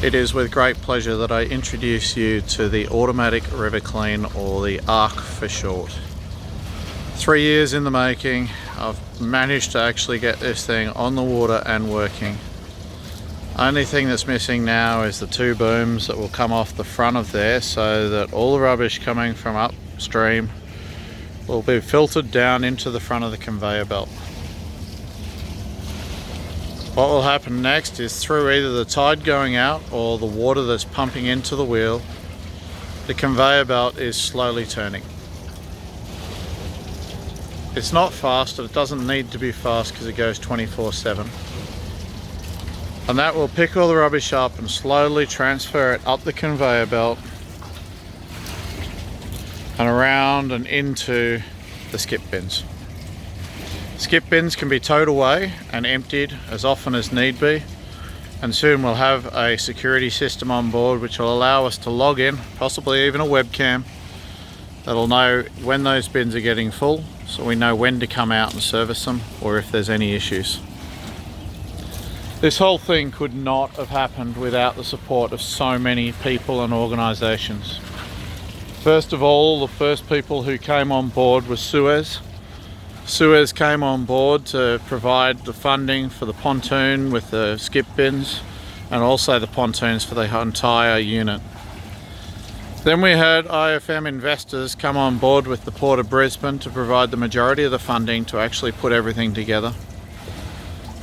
It is with great pleasure that I introduce you to the automatic river clean, or the ARC for short. 3 years in the making. I've managed to actually get this thing on the water and working. Only thing that's missing now is the two booms that will come off the front of there, so that all the rubbish coming from upstream will be filtered down into the front of the conveyor belt. What will happen next is, through either the tide going out or the water that's pumping into the wheel, the conveyor belt is slowly turning. It's not fast, it doesn't need to be fast because it goes 24/7. And that will pick all the rubbish up and slowly transfer it up the conveyor belt and around and into the skip bins. Skip bins can be towed away and emptied as often as need be, and soon we'll have a security system on board which will allow us to log in, possibly even a webcam, that'll know when those bins are getting full, so we know when to come out and service them, or if there's any issues. This whole thing could not have happened without the support of so many people and organisations. First of all, the first people who came on board was Suez. Suez came on board to provide the funding for the pontoon with the skip bins, and also the pontoons for the entire unit. Then we had IFM investors come on board with the Port of Brisbane to provide the majority of the funding to actually put everything together.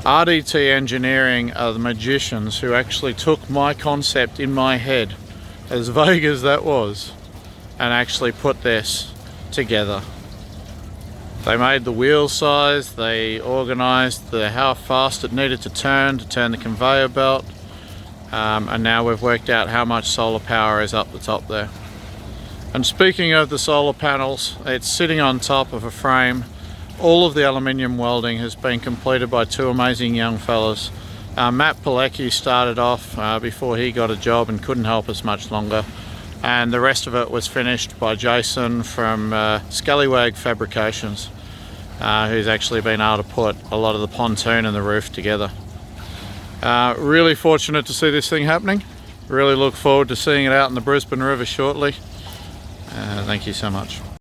RDT Engineering are the magicians who actually took my concept in my head, as vague as that was, and actually put this together. They made the wheel size, they organised how fast it needed to turn the conveyor belt, and now we've worked out how much solar power is up the top there. And speaking of the solar panels, it's sitting on top of a frame. All of the aluminium welding has been completed by two amazing young fellas. Matt Pilecki started off before he got a job and couldn't help us much longer, and the rest of it was finished by Jason from Scallywag Fabrications, who's actually been able to put a lot of the pontoon and the roof together. Really fortunate to see this thing happening. Really look forward to seeing it out in the Brisbane River shortly. Thank you so much.